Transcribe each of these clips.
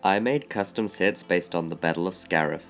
I made custom sets based on the Battle of Scarif.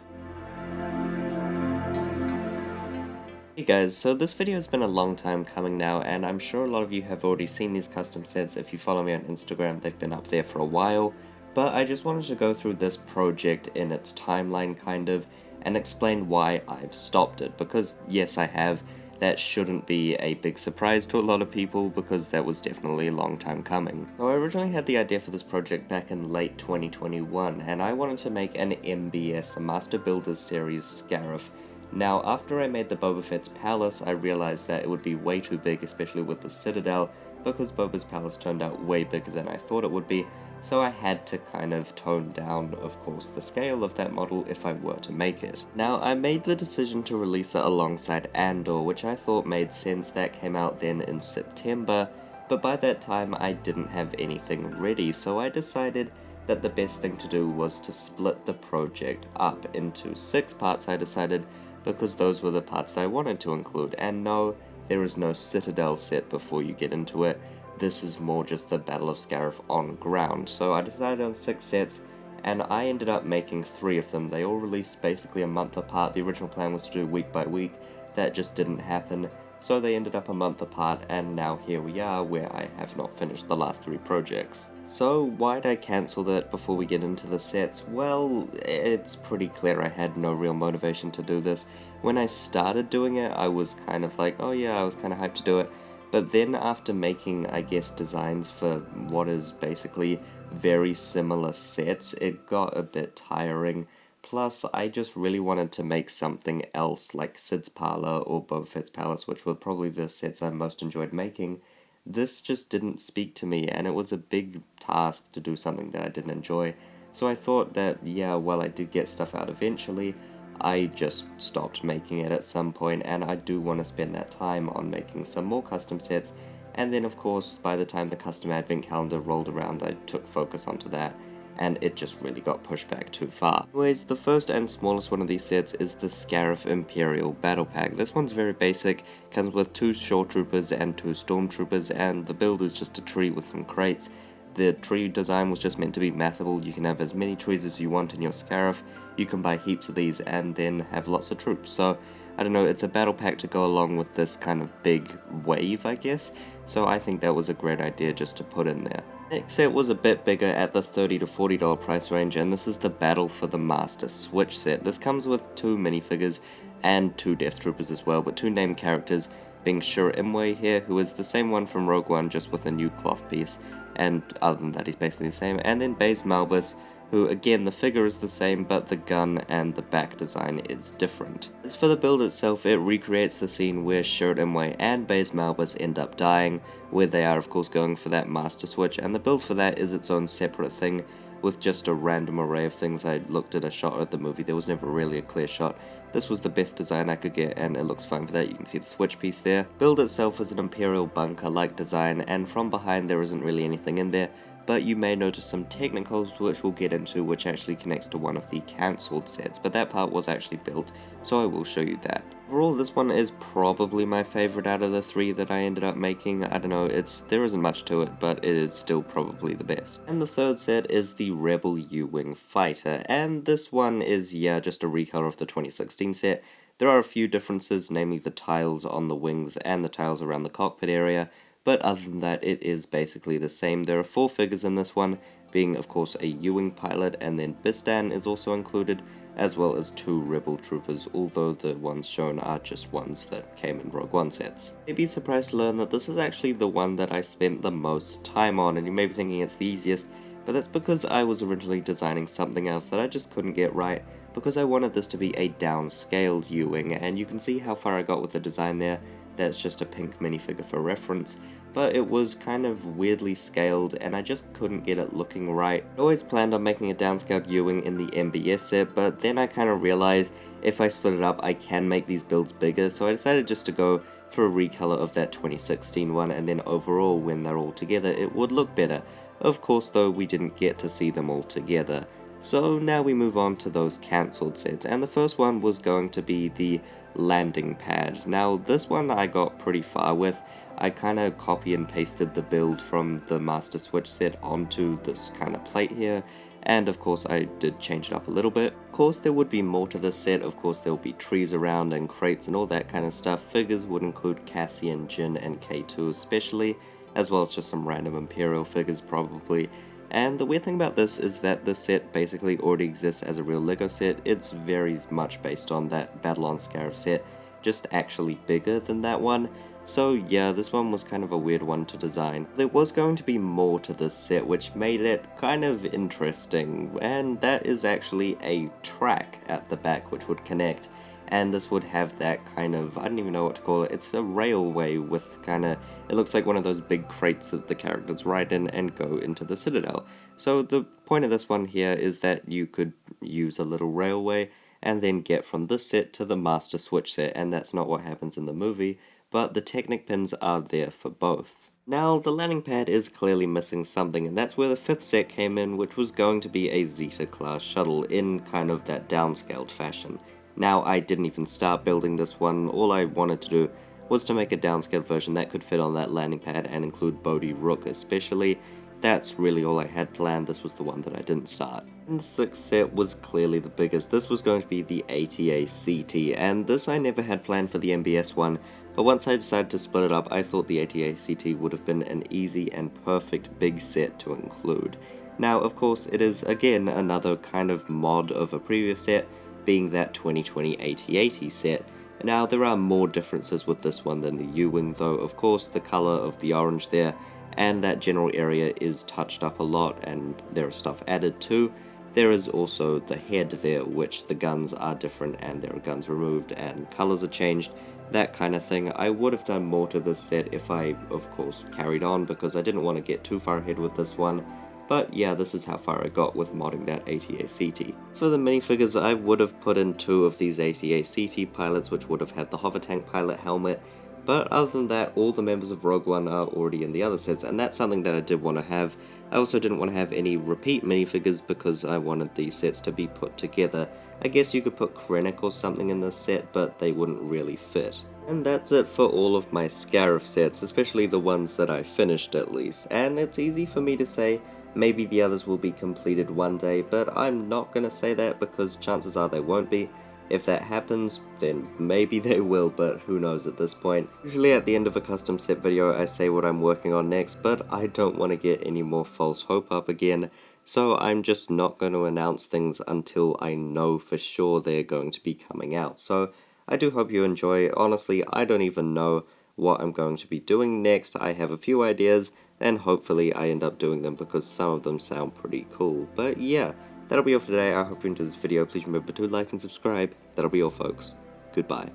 Hey guys, so this video has been a long time coming now, and I'm sure a lot of you have already seen these custom sets. If you follow me on Instagram, they've been up there for a while, but I just wanted to go through this project in its timeline kind of, and explain why I've stopped it, because yes I have. That shouldn't be a big surprise to a lot of people, because that was definitely a long time coming. So I originally had the idea for this project back in late 2021, and I wanted to make an MBS, a Master Builders Series Scarif. Now, after I made the Boba Fett's palace, I realized that it would be way too big, especially with the Citadel, because Boba's palace turned out way bigger than I thought it would be, so I had to kind of tone down, of course, the scale of that model if I were to make it. Now, I made the decision to release it alongside Andor, which I thought made sense. That came out then in September, but by that time I didn't have anything ready, so I decided that the best thing to do was to split the project up into 6 parts, I decided, because those were the parts that I wanted to include. And no, there is no Citadel set before you get into it. This is more just the Battle of Scarif on ground. So I decided on 6 sets, and I ended up making 3 of them. They all released basically a month apart. The original plan was to do week by week. That just didn't happen. So they ended up a month apart, and now here we are, where I have not finished the last 3 projects. So why'd I cancel that before we get into the sets? Well, it's pretty clear I had no real motivation to do this. When I started doing it, I was kind of like, oh yeah, I was kind of hyped to do it. But then after making, I guess, designs for what is basically very similar sets, it got a bit tiring. Plus, I just really wanted to make something else, like Sid's Parlor or Boba Fett's Palace, which were probably the sets I most enjoyed making. This just didn't speak to me, and it was a big task to do something that I didn't enjoy. So I thought that, yeah, while I did get stuff out eventually, I just stopped making it at some point, and I do want to spend that time on making some more custom sets. And then, of course, by the time the custom advent calendar rolled around, I took focus onto that, and it just really got pushed back too far. Anyways, the first and smallest one of these sets is the Scarif Imperial Battle Pack. This one's very basic, comes with 2 Shore Troopers and 2 Stormtroopers, and the build is just a tree with some crates. The tree design was just meant to be mathable. You can have as many trees as you want in your Scarif, you can buy heaps of these and then have lots of troops. So, I don't know, it's a battle pack to go along with this kind of big wave, I guess, so I think that was a great idea just to put in there. Next set was a bit bigger at the $30 to $40 price range, and this is the Battle for the Master Switch set. This comes with 2 minifigures and 2 Death Troopers as well, but 2 named characters, being Shur Imwe here, who is the same one from Rogue One, just with a new cloth piece, and other than that he's basically the same, and then Baze Malbus, who again the figure is the same but the gun and the back design is different. As for the build itself, it recreates the scene where Shur Imwe and Baze Malbus end up dying, where they are of course going for that Master Switch, and the build for that is its own separate thing, with just a random array of things. I looked at a shot at the movie, there was never really a clear shot. This was the best design I could get, and it looks fine for that. You can see the switch piece there. Build itself is an Imperial bunker-like design, and from behind there isn't really anything in there, but you may notice some technicals which we'll get into, which actually connects to one of the cancelled sets, but that part was actually built, so I will show you that. Overall, this one is probably my favourite out of the 3 that I ended up making. I don't know, there isn't much to it, but it is still probably the best. And the third set is the Rebel U-Wing Fighter, and this one is, yeah, just a recolor of the 2016 set. There are a few differences, namely the tiles on the wings and the tiles around the cockpit area, but other than that, it is basically the same. There are 4 figures in this one, being of course a U-Wing pilot, and then Bistan is also included, as well as 2 Rebel Troopers, although the ones shown are just ones that came in Rogue One sets. You may be surprised to learn that this is actually the one that I spent the most time on, and you may be thinking it's the easiest, but that's because I was originally designing something else that I just couldn't get right, because I wanted this to be a downscaled U-Wing, and you can see how far I got with the design there. That's just a pink minifigure for reference, but it was kind of weirdly scaled and I just couldn't get it looking right. I always planned on making a downscaled U-Wing in the MBS set, but then I kind of realized if I split it up I can make these builds bigger, so I decided just to go for a recolor of that 2016 one, and then overall when they're all together it would look better. Of course though, we didn't get to see them all together. So now we move on to those cancelled sets, and the first one was going to be the landing pad. Now this one I got pretty far with. I kind of copy and pasted the build from the Master Switch set onto this kind of plate here, and of course I did change it up a little bit. Of course there would be more to this set, of course there will be trees around and crates and all that kind of stuff. Figures would include Cassian, Jin, and K2 especially, as well as just some random Imperial figures probably. And the weird thing about this is that this set basically already exists as a real LEGO set. It's very much based on that Battle on Scarif set, just actually bigger than that one. So yeah, this one was kind of a weird one to design. There was going to be more to this set which made it kind of interesting, and that is actually a track at the back which would connect, and this would have that kind of, I don't even know what to call it, it's a railway with kind of, it looks like one of those big crates that the characters ride in and go into the Citadel. So the point of this one here is that you could use a little railway and then get from this set to the Master Switch set, and that's not what happens in the movie, but the Technic pins are there for both. Now, the landing pad is clearly missing something, and that's where the 5th set came in, which was going to be a Zeta class shuttle in kind of that downscaled fashion. Now, I didn't even start building this one. All I wanted to do was to make a downscaled version that could fit on that landing pad and include Bodhi Rook especially. That's really all I had planned. This was the one that I didn't start. And the 6th set was clearly the biggest. This was going to be the ATA CT, and this I never had planned for the MBS one, but once I decided to split it up, I thought the ATA CT would have been an easy and perfect big set to include. Now, of course, it is again another kind of mod of a previous set, being that 2020 AT-80 set. Now, there are more differences with this one than the U-Wing though. Of course, the color of the orange there and that general area is touched up a lot and there is stuff added too. There is also the head there, which the guns are different and there are guns removed and colors are changed, that kind of thing. I would have done more to this set if I, of course, carried on because I didn't want to get too far ahead with this one. But yeah, this is how far I got with modding that ATA CT. For the minifigures, I would have put in 2 of these ATA CT pilots, which would have had the hover tank pilot helmet. But other than that, all the members of Rogue One are already in the other sets, and that's something that I did want to have. I also didn't want to have any repeat minifigures because I wanted these sets to be put together. I guess you could put Krennic or something in this set, but they wouldn't really fit. And that's it for all of my Scarif sets, especially the ones that I finished at least. And it's easy for me to say, maybe the others will be completed one day, but I'm not going to say that because chances are they won't be. If that happens, then maybe they will, but who knows at this point. Usually at the end of a custom set video I say what I'm working on next, but I don't want to get any more false hope up again, so I'm just not going to announce things until I know for sure they're going to be coming out. So I do hope you enjoy. Honestly, I don't even know what I'm going to be doing next. I have a few ideas, and hopefully I end up doing them because some of them sound pretty cool. But yeah, that'll be all for today. I hope you enjoyed this video. Please remember to like and subscribe. That'll be all, folks. Goodbye.